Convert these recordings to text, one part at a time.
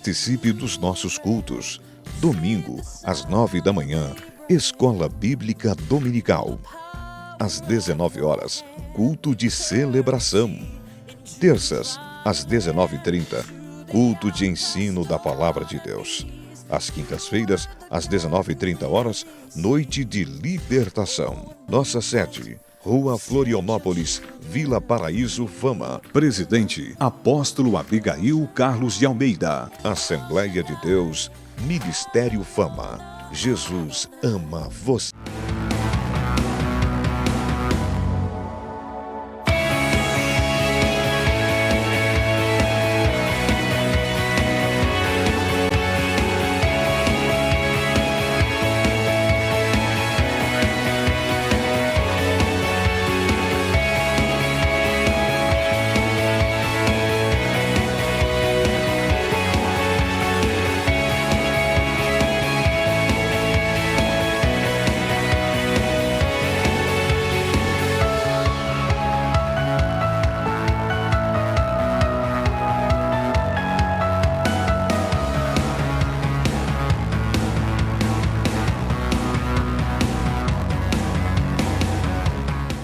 Participe dos nossos cultos. Domingo, às 9 da manhã, Escola Bíblica Dominical. Às 19 horas, culto de celebração. Terças, às 19h30, culto de ensino da Palavra de Deus. Às quintas-feiras, às 19h30, noite de libertação. Nossa sede, Rua Florianópolis, Vila Paraíso, Fama. Presidente, Apóstolo Abigail Carlos de Almeida. Assembleia de Deus, Ministério Fama. Jesus ama você.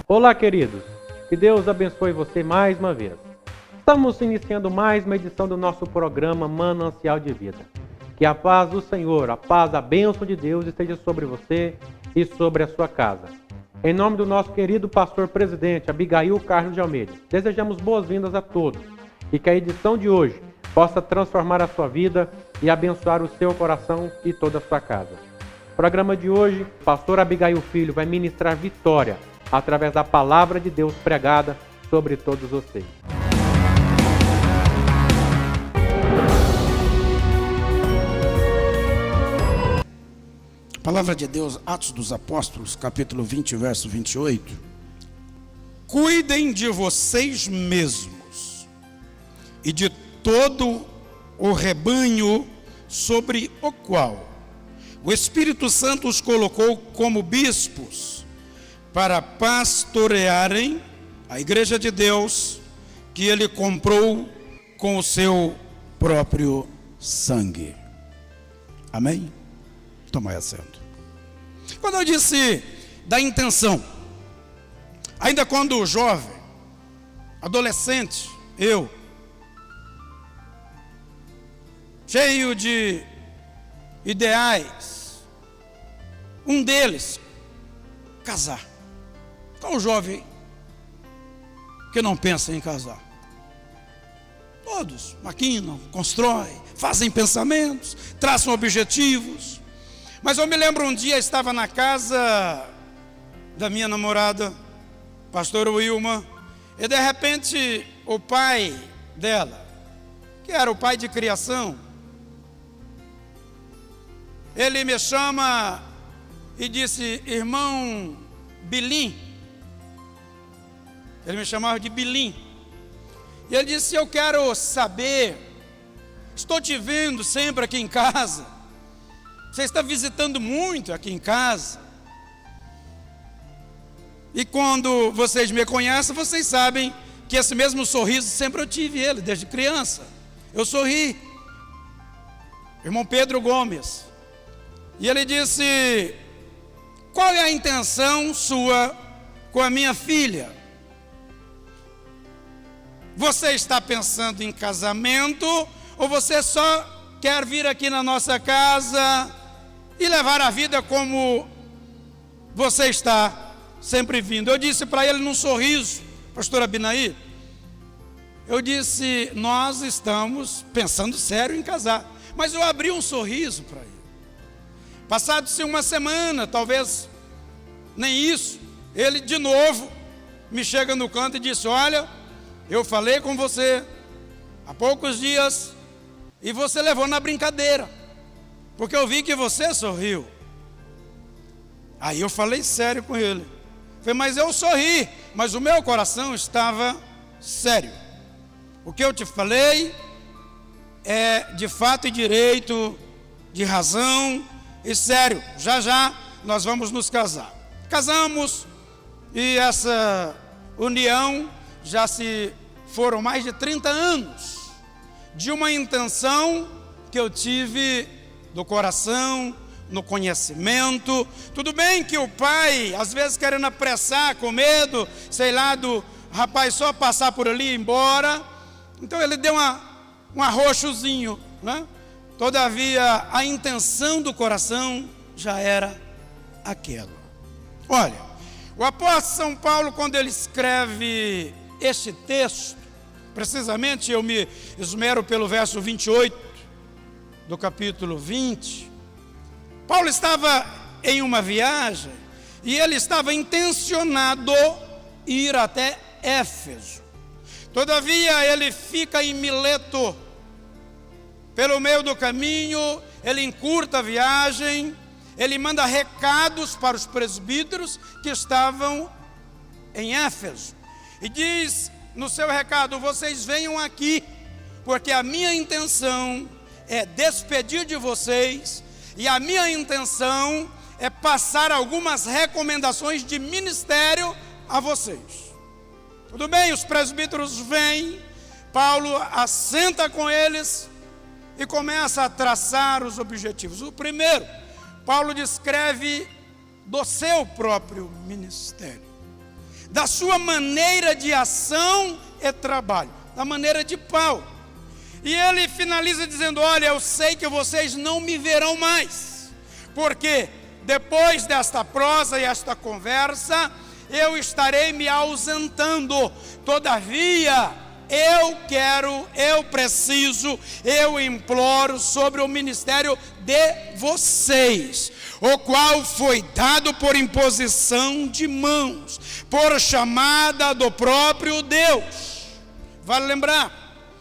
Olá, queridos. Que Deus abençoe você mais uma vez. Estamos iniciando mais uma edição do nosso programa Manancial de Vida. Que a paz do Senhor, a paz, a bênção de Deus esteja sobre você e sobre a sua casa. Em nome do nosso querido pastor presidente, Abigail Carlos de Almeida, desejamos boas-vindas a todos e que a edição de hoje possa transformar a sua vida e abençoar o seu coração e toda a sua casa. No programa de hoje, o pastor Abigail Filho vai ministrar vitória através da palavra de Deus pregada sobre todos vocês. Palavra de Deus, Atos dos Apóstolos, capítulo 20, verso 28. Cuidem de vocês mesmos e de todo o rebanho sobre o qual o Espírito Santo os colocou como bispos, para pastorearem a igreja de Deus, que ele comprou com o seu próprio sangue. Amém? Tomai assento. Quando eu disse da intenção, ainda quando jovem, adolescente, eu, cheio de ideais, um deles, casar. Qual jovem que não pensa em casar? Todos maquinam, constroem, fazem pensamentos, traçam objetivos. Mas eu me lembro um dia, estava na casa da minha namorada, pastor Wilma, e de repente o pai dela, que era o pai de criação, ele me chama e disse: irmão Bilim. Ele me chamava de Bilim. E ele disse: eu quero saber, estou te vendo sempre aqui em casa, você está visitando muito aqui em casa, e quando vocês me conhecem, vocês sabem que esse mesmo sorriso sempre eu tive ele, desde criança. Eu sorri. Irmão Pedro Gomes. E ele disse: qual é a intenção sua com a minha filha? Você está pensando em casamento ou você só quer vir aqui na nossa casa e levar a vida como você está sempre vindo? Eu disse para ele num sorriso, pastor Abinaí, eu disse: nós estamos pensando sério em casar. Mas eu abri um sorriso para ele. Passado-se uma semana, talvez nem isso, ele de novo me chega no canto e disse: olha, eu falei com você há poucos dias e você levou na brincadeira, porque eu vi que você sorriu. Aí eu falei sério com ele. Falei: mas eu sorri, mas o meu coração estava sério. O que eu te falei é de fato e direito, de razão e sério. Já já nós vamos nos casar. Casamos e essa união já se foram mais de 30 anos de uma intenção que eu tive do coração, no conhecimento. Tudo bem que o pai, às vezes querendo apressar, com medo, sei lá, do rapaz só passar por ali e ir embora. Então ele deu um arroxozinho, né? Todavia, a intenção do coração já era aquela. Olha, o apóstolo São Paulo, quando ele escreve este texto, precisamente eu me esmero pelo verso 28 do capítulo 20, Paulo estava em uma viagem e ele estava intencionado ir até Éfeso. Todavia ele fica em Mileto. Pelo meio do caminho, ele encurta a viagem, ele manda recados para os presbíteros que estavam em Éfeso. E diz no seu recado: vocês venham aqui, porque a minha intenção é despedir de vocês, e a minha intenção é passar algumas recomendações de ministério a vocês. Tudo bem, os presbíteros vêm, Paulo assenta com eles e começa a traçar os objetivos. O primeiro, Paulo descreve do seu próprio ministério, da sua maneira de ação e trabalho, da maneira de Paulo. E ele finaliza dizendo: olha, eu sei que vocês não me verão mais, porque depois desta prosa e esta conversa, eu estarei me ausentando. Todavia, eu preciso, eu imploro sobre o ministério de vocês, o qual foi dado por imposição de mãos, por chamada do próprio Deus. Vale lembrar,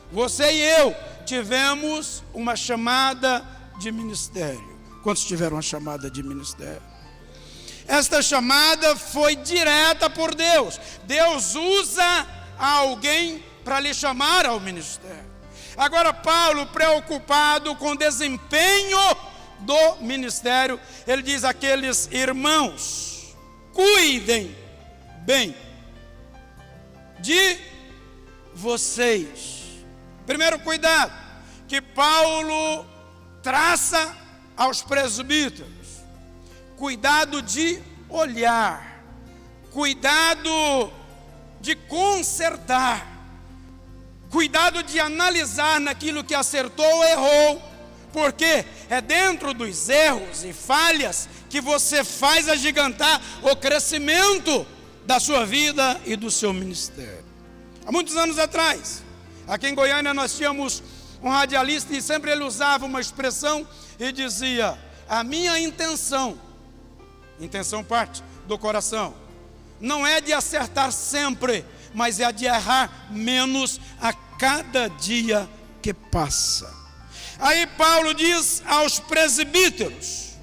você e eu tivemos uma chamada de ministério. Quantos tiveram uma chamada de ministério? Esta chamada foi direta por Deus. Deus usa alguém para lhe chamar ao ministério. Agora Paulo, preocupado com o desempenho do ministério, ele diz àqueles irmãos: cuidem bem de vocês. Primeiro cuidado que Paulo traça aos presbíteros: cuidado de olhar, cuidado de consertar, cuidado de analisar naquilo que acertou ou errou, porque é dentro dos erros e falhas que você faz agigantar o crescimento da sua vida e do seu ministério. Há muitos anos atrás, aqui em Goiânia, nós tínhamos um radialista e sempre ele usava uma expressão e dizia: a minha intenção parte do coração, não é de acertar sempre, mas é de errar menos a cada dia que passa. Aí Paulo diz aos presbíteros: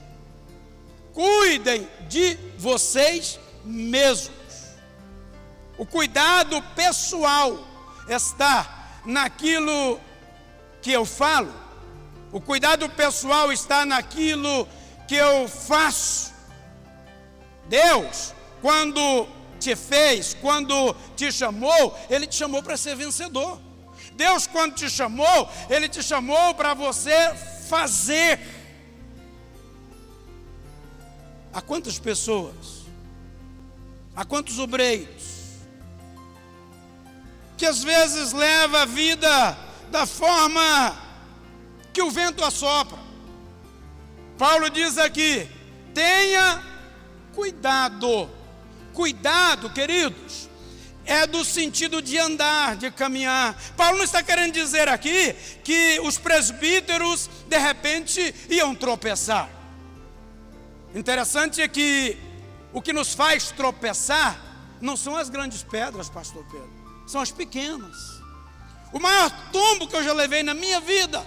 cuidem de vocês mesmos. O cuidado pessoal está naquilo que eu falo, o cuidado pessoal está naquilo que eu faço. Deus, quando te fez, quando te chamou, Ele te chamou para ser vencedor. Deus, quando te chamou, Ele te chamou para você fazer. A quantas pessoas, a quantos obreiros, que às vezes leva a vida da forma que o vento assopra. Paulo diz aqui: tenha cuidado. Cuidado, queridos, é do sentido de andar, de caminhar. Paulo não está querendo dizer aqui que os presbíteros de repente iam tropeçar. Interessante é que o que nos faz tropeçar não são as grandes pedras, pastor Pedro, são as pequenas. O maior tombo que eu já levei na minha vida,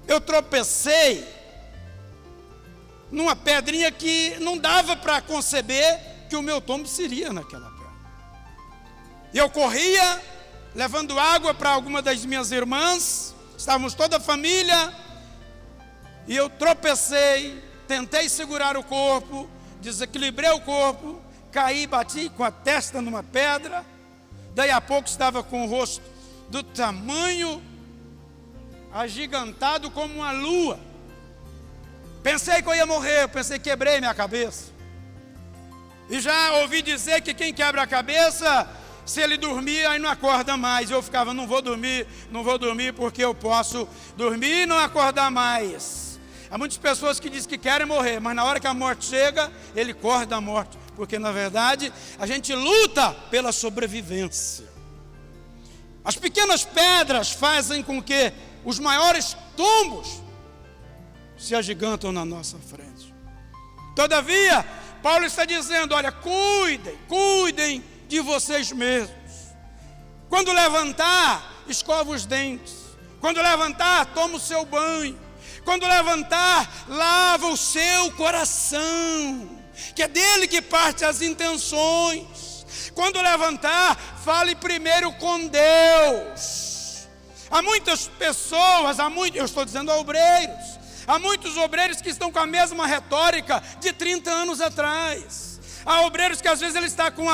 eu tropecei numa pedrinha que não dava para conceber que o meu tombo seria naquela pedra. E eu corria, levando água para alguma das minhas irmãs, estávamos toda a família, e eu tropecei, tentei segurar o corpo, desequilibrei o corpo, caí, bati com a testa numa pedra, daí a pouco estava com o rosto do tamanho agigantado como uma lua. Pensei que eu ia morrer, pensei que quebrei minha cabeça. E já ouvi dizer que quem quebra a cabeça, se ele dormir, aí não acorda mais. Eu ficava, não vou dormir porque eu posso dormir e não acordar mais. Há muitas pessoas que dizem que querem morrer, mas na hora que a morte chega, ele corre da morte. Porque na verdade, a gente luta pela sobrevivência. As pequenas pedras fazem com que os maiores tombos se agigantam na nossa frente. Todavia, Paulo está dizendo, olha, cuidem de vocês mesmos. Quando levantar, escova os dentes. Quando levantar, toma o seu banho. Quando levantar, lava o seu coração, que é dele que parte as intenções. Quando levantar, fale primeiro com Deus. Há muitas pessoas, eu estou dizendo obreiros, há muitos obreiros que estão com a mesma retórica de 30 anos atrás. Há obreiros que às vezes ele está com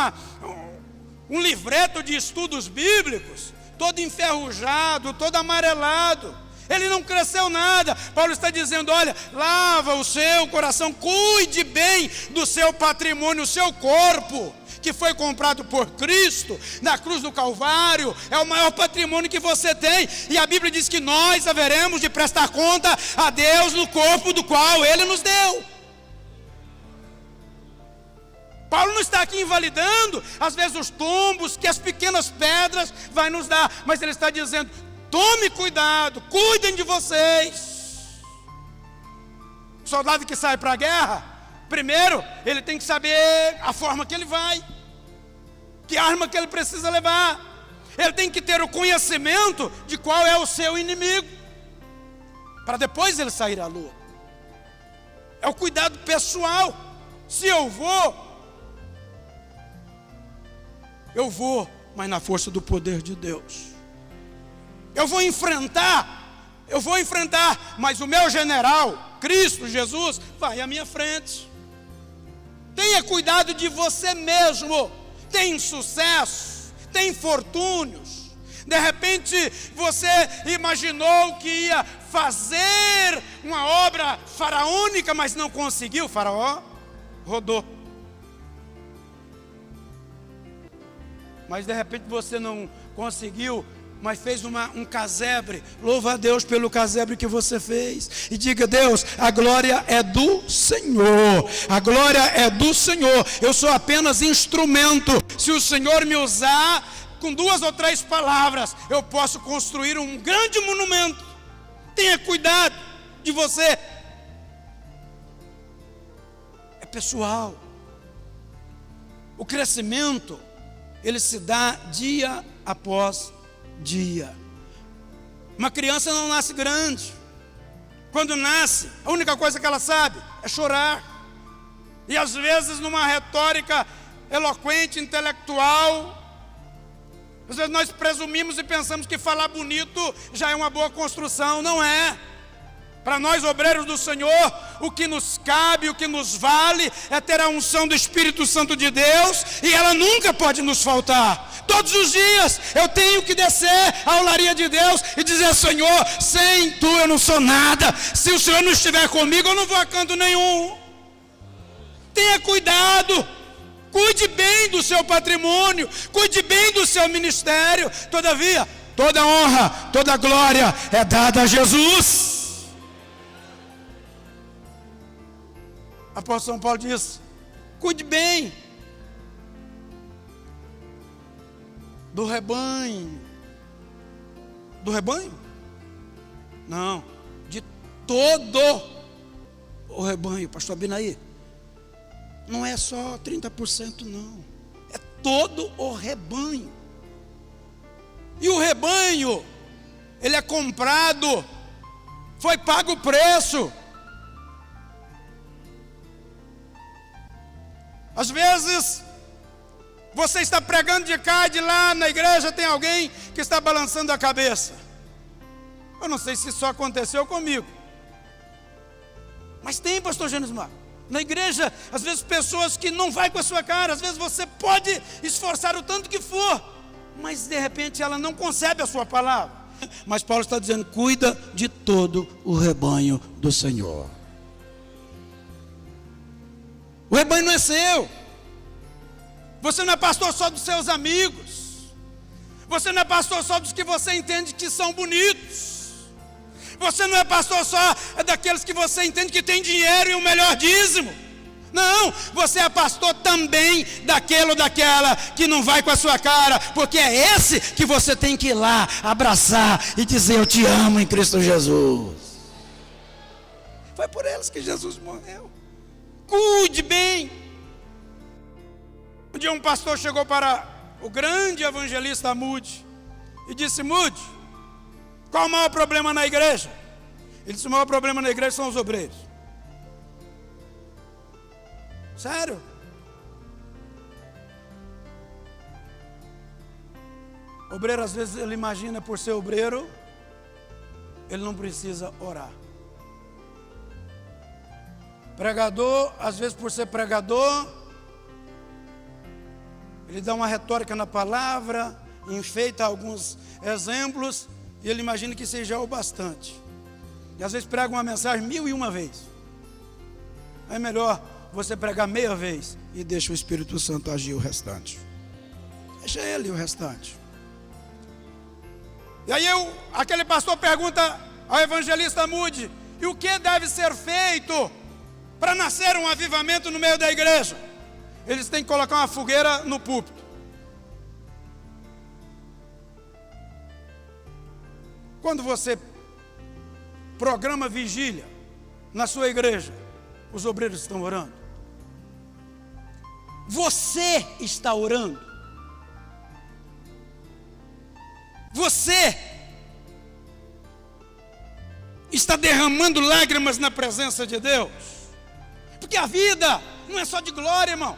um livreto de estudos bíblicos, todo enferrujado, todo amarelado. Ele não cresceu nada. Paulo está dizendo, olha, lava o seu coração, cuide bem do seu patrimônio, o seu corpo, que foi comprado por Cristo na cruz do Calvário, é o maior patrimônio que você tem. E a Bíblia diz que nós haveremos de prestar conta a Deus no corpo do qual Ele nos deu. Paulo não está aqui invalidando, às vezes, os tombos que as pequenas pedras vai nos dar, mas ele está dizendo, tome cuidado, cuidem de vocês. O soldado que sai para a guerra, primeiro, ele tem que saber a forma que ele vai, que arma que ele precisa levar. Ele tem que ter o conhecimento de qual é o seu inimigo, para depois ele sair à luta. É o cuidado pessoal. Se eu vou, mas na força do poder de Deus. Eu vou enfrentar, mas o meu general, Cristo Jesus, vai à minha frente. Tenha cuidado de você mesmo. Tem sucesso, tem infortúnios. De repente você imaginou que ia fazer uma obra faraônica, mas não conseguiu. O faraó rodou. Mas de repente você não conseguiu, mas fez um casebre. Louva a Deus pelo casebre que você fez. E diga, Deus, a glória é do Senhor. A glória é do Senhor. Eu sou apenas instrumento. Se o Senhor me usar, com 2 ou 3 palavras, eu posso construir um grande monumento. Tenha cuidado de você. É pessoal. O crescimento, ele se dá dia após dia. Uma criança não nasce grande. Quando nasce, a única coisa que ela sabe é chorar. E às vezes numa retórica eloquente, intelectual, às vezes nós presumimos e pensamos que falar bonito já é uma boa construção. Não é. Para nós, obreiros do Senhor, o que nos cabe, o que nos vale é ter a unção do Espírito Santo de Deus, e ela nunca pode nos faltar. Todos os dias eu tenho que descer à olaria de Deus e dizer, Senhor, sem Tu eu não sou nada. Se o Senhor não estiver comigo, eu não vou a canto nenhum. Tenha cuidado, cuide bem do seu patrimônio, cuide bem do seu ministério. Todavia, toda honra, toda glória é dada a Jesus. Apóstolo São Paulo diz, cuide bem do rebanho. Do rebanho? Não, de todo o rebanho, pastor Abinaí. Não é só 30% não, é todo o rebanho. E o rebanho, ele é comprado, foi pago o preço. Às vezes, você está pregando de cá e de lá, na igreja tem alguém que está balançando a cabeça. Eu não sei se isso aconteceu comigo, mas tem, pastor Gênesis. Na igreja, às vezes pessoas que não vai com a sua cara, às vezes você pode esforçar o tanto que for, mas de repente ela não concebe a sua palavra. Mas Paulo está dizendo, cuida de todo o rebanho do Senhor. O rebanho não é seu. Você não é pastor só dos seus amigos. Você não é pastor só dos que você entende que são bonitos. Você não é pastor só daqueles que você entende que tem dinheiro e o melhor dízimo. Não, você é pastor também daquele ou daquela que não vai com a sua cara, porque é esse que você tem que ir lá, abraçar e dizer, eu te amo em Cristo Jesus. Foi por eles que Jesus morreu. Cuide bem. Um dia um pastor chegou para o grande evangelista Moody e disse, Moody, qual o maior problema na igreja? Ele disse, o maior problema na igreja são os obreiros. Sério? Obreiro, às vezes, ele imagina por ser obreiro, ele não precisa orar. Pregador, às vezes, por ser pregador, ele dá uma retórica na palavra, enfeita alguns exemplos, e ele imagina que seja o bastante. E às vezes prega uma mensagem 1001 vezes. É melhor você pregar meia vez e deixa o Espírito Santo agir o restante. Deixa ele o restante. E aí aquele pastor pergunta ao evangelista Moody, e o que deve ser feito para nascer um avivamento no meio da igreja? Eles têm que colocar uma fogueira no púlpito. Quando você programa vigília na sua igreja, os obreiros estão orando. Você está orando. Você está derramando lágrimas na presença de Deus. Porque a vida não é só de glória, irmão.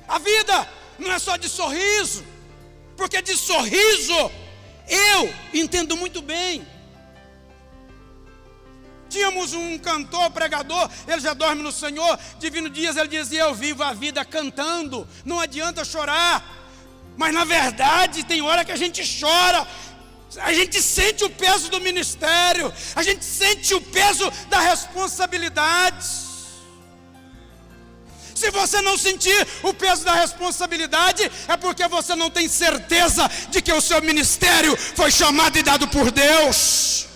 A vida não é só de sorriso. Porque de sorriso eu entendo muito bem. Tínhamos um cantor, pregador, ele já dorme no Senhor. Divino Dias, ele dizia, eu vivo a vida cantando, não adianta chorar. Mas na verdade tem hora que a gente chora. A gente sente o peso do ministério, a gente sente o peso da responsabilidade. Se você não sentir o peso da responsabilidade, é porque você não tem certeza de que o seu ministério foi chamado e dado por Deus.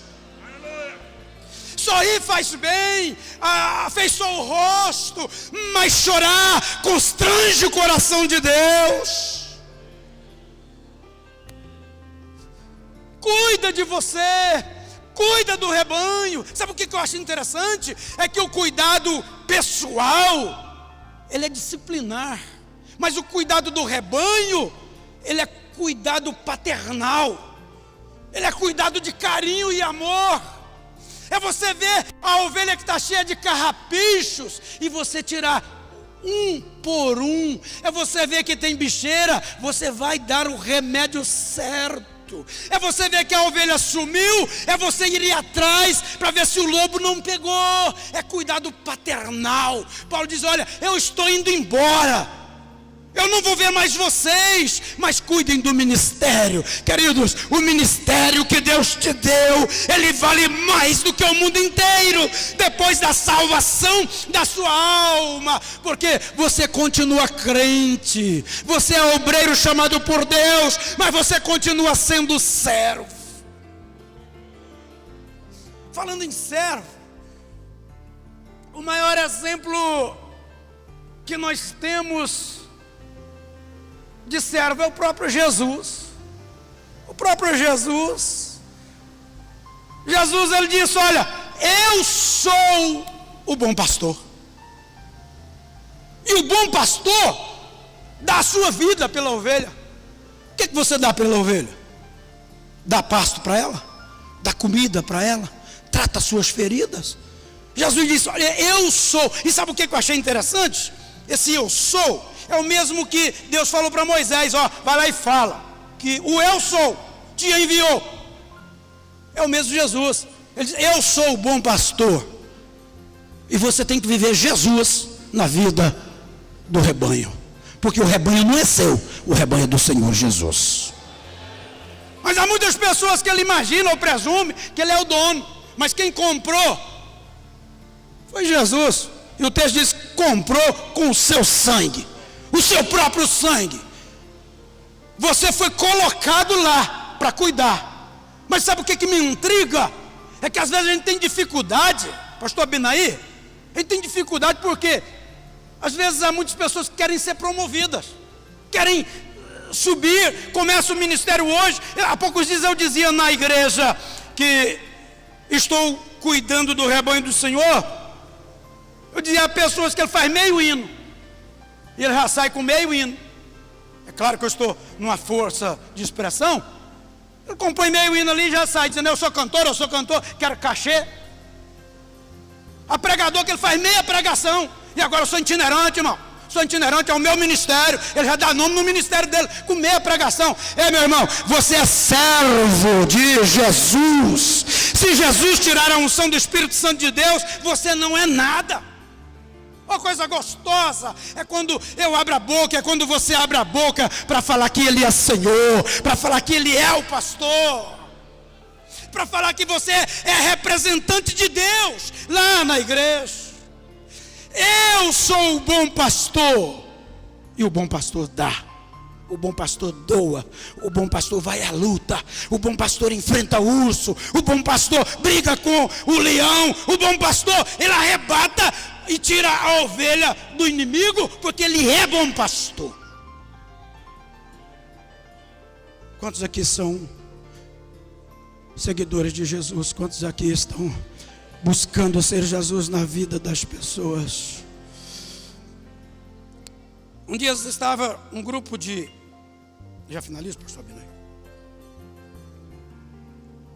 Sorrir faz bem, afeiçoa o rosto, mas chorar constrange o coração de Deus. Cuida de você, cuida do rebanho. Sabe o que eu acho interessante? É que o cuidado pessoal, ele é disciplinar, mas o cuidado do rebanho, ele é cuidado paternal, ele é cuidado de carinho e amor. É você ver a ovelha que está cheia de carrapichos e você tirar um por um. É você ver que tem bicheira, você vai dar o remédio certo. É você ver que a ovelha sumiu, é você ir atrás para ver se o lobo não pegou. É cuidado paternal. Paulo diz, olha, eu estou indo embora, eu não vou ver mais vocês, mas cuidem do ministério. Queridos, o ministério que Deus te deu, ele vale mais do que o mundo inteiro, depois da salvação da sua alma, porque você continua crente, você é obreiro chamado por Deus, mas você continua sendo servo. Falando em servo, o maior exemplo que nós temos de servo é o próprio Jesus. O próprio Jesus. Jesus, ele disse, olha, eu sou o bom pastor. E o bom pastor dá a sua vida pela ovelha. O que você dá pela ovelha? Dá pasto para ela? Dá comida para ela? Trata as suas feridas? Jesus disse, olha, eu sou. E sabe o que eu achei interessante? Esse eu sou é o mesmo que Deus falou para Moisés, ó, vai lá e fala, que o eu sou te enviou. É o mesmo Jesus. Ele diz, eu sou o bom pastor. E você tem que viver Jesus na vida do rebanho. Porque o rebanho não é seu, o rebanho é do Senhor Jesus. Mas há muitas pessoas que ele imagina ou presume que ele é o dono. Mas quem comprou foi Jesus. E o texto diz que comprou com o seu sangue, o seu próprio sangue. Você foi colocado lá para cuidar. Mas sabe o que me intriga? É que às vezes a gente tem dificuldade, pastor Abinaí, a gente tem dificuldade porque às vezes há muitas pessoas que querem ser promovidas, querem subir, começa o ministério hoje. Há poucos dias eu dizia na igreja que estou cuidando do rebanho do Senhor. Eu dizia a pessoas que ele faz meio hino, e ele já sai com meio hino. É claro que eu estou numa força de expressão. Ele compõe meio hino ali e já sai dizendo: eu sou cantor, quero cachê. Há pregador que ele faz meia pregação, e agora eu sou itinerante, irmão. Sou itinerante, é o meu ministério. Ele já dá nome no ministério dele com meia pregação. Meu irmão, você é servo de Jesus. Se Jesus tirar a unção do Espírito Santo de Deus, você não é nada. Uma coisa gostosa é quando eu abro a boca, é quando você abre a boca para falar que Ele é Senhor, para falar que Ele é o pastor, para falar que você é representante de Deus lá na igreja. Eu sou o bom pastor, e o bom pastor dá, o bom pastor doa, o bom pastor vai à luta, o bom pastor enfrenta o urso, o bom pastor briga com o leão, o bom pastor ele arrebata e tira a ovelha do inimigo, porque ele é bom pastor. Quantos aqui são seguidores de Jesus? Quantos aqui estão buscando ser Jesus na vida das pessoas? Um dia estava um grupo de... Já finalizo, pastor Abinay?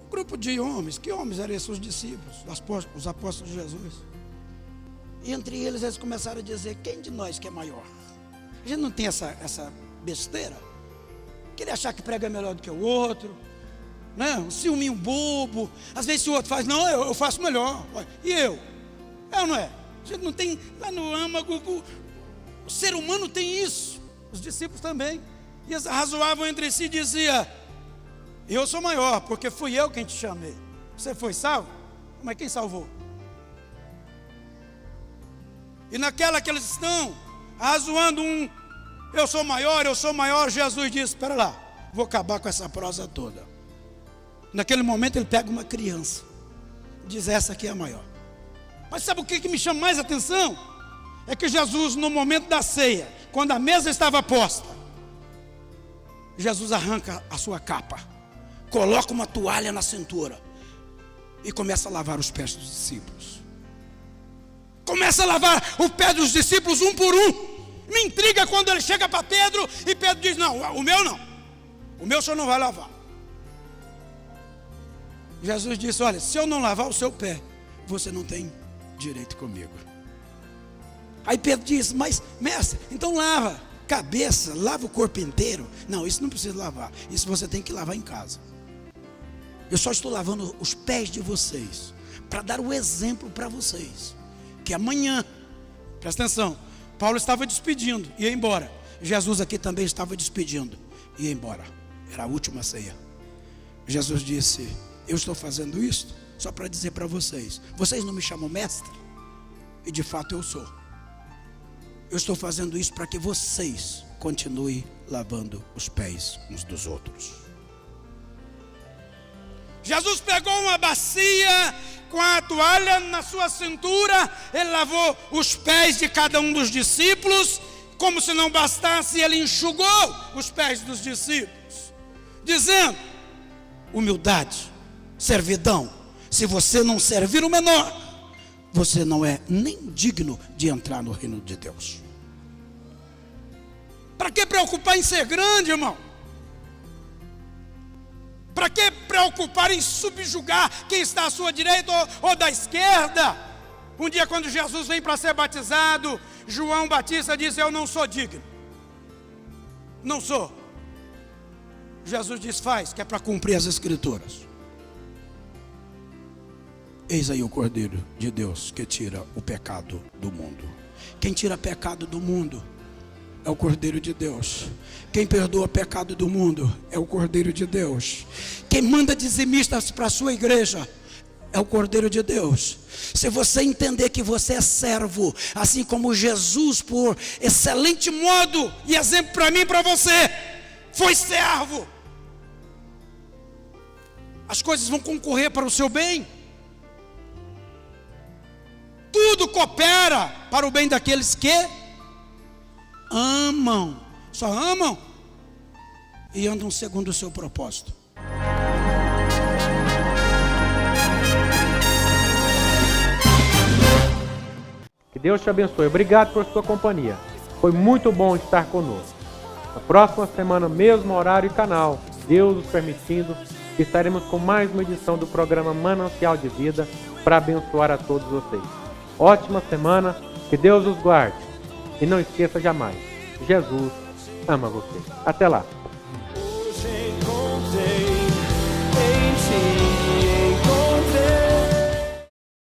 Um grupo de homens. Que homens eram esses? Os discípulos, os apóstolos de Jesus. E entre eles começaram a dizer: quem de nós que é maior? A gente não tem essa besteira? Querer achar que prega melhor do que o outro, né? Um ciúminho bobo. Às vezes o outro faz: não, eu faço melhor. E eu? É ou não é? A gente não tem lá no âmago. O ser humano tem isso. Os discípulos também. E eles razoavam entre si e diziam: eu sou maior, porque fui eu quem te chamei. Você foi salvo? Mas quem salvou? E naquela que eles estão razoando eu sou maior, Jesus disse: espera lá, vou acabar com essa prosa toda. Naquele momento ele pega uma criança, diz: essa aqui é a maior. Mas sabe o que me chama mais atenção? É que Jesus, no momento da ceia, quando a mesa estava posta, Jesus arranca a sua capa, coloca uma toalha na cintura e começa a lavar os pés dos discípulos. Começa a lavar o pé dos discípulos um por um. Me intriga quando ele chega para Pedro e Pedro diz: não, o meu não. O meu o senhor não vai lavar. Jesus disse: olha, se eu não lavar o seu pé, você não tem direito comigo. Aí Pedro diz: mas mestre, então lava cabeça, lava o corpo inteiro. Não, isso não precisa lavar. Isso você tem que lavar em casa. Eu só estou lavando os pés de vocês para dar o exemplo para vocês que amanhã, presta atenção, Paulo estava despedindo, ia embora. Jesus aqui também estava despedindo, ia embora. Era a última ceia. Jesus disse: eu estou fazendo isso só para dizer para vocês: vocês não me chamam mestre? E de fato eu sou. Eu estou fazendo isso para que vocês continuem lavando os pés uns dos outros. Jesus pegou uma bacia com a toalha na sua cintura, ele lavou os pés de cada um dos discípulos. Como se não bastasse, ele enxugou os pés dos discípulos, dizendo: humildade, servidão. Se você não servir o menor, você não é nem digno de entrar no reino de Deus. Para que preocupar em ser grande, irmão? Para que preocupar em subjugar quem está à sua direita ou da esquerda? Um dia, quando Jesus vem para ser batizado, João Batista disse: eu não sou digno. Não sou. Jesus diz: faz, que é para cumprir as escrituras. Eis aí o Cordeiro de Deus que tira o pecado do mundo. Quem tira pecado do mundo é o Cordeiro de Deus. Quem perdoa o pecado do mundo é o Cordeiro de Deus. Quem manda dizimistas para a sua igreja é o Cordeiro de Deus. Se você entender que você é servo, assim como Jesus, por excelente modo e exemplo para mim e para você, foi servo, as coisas vão concorrer para o seu bem. Tudo coopera para o bem daqueles que amam, só amam e andam segundo o seu propósito. Que Deus te abençoe. Obrigado por sua companhia. Foi muito bom estar conosco. Na próxima semana, mesmo horário e canal, Deus nos permitindo, estaremos com mais uma edição do programa Manancial de Vida para abençoar a todos vocês. Ótima semana, que Deus os guarde. E não esqueça jamais, Jesus ama você. Até lá.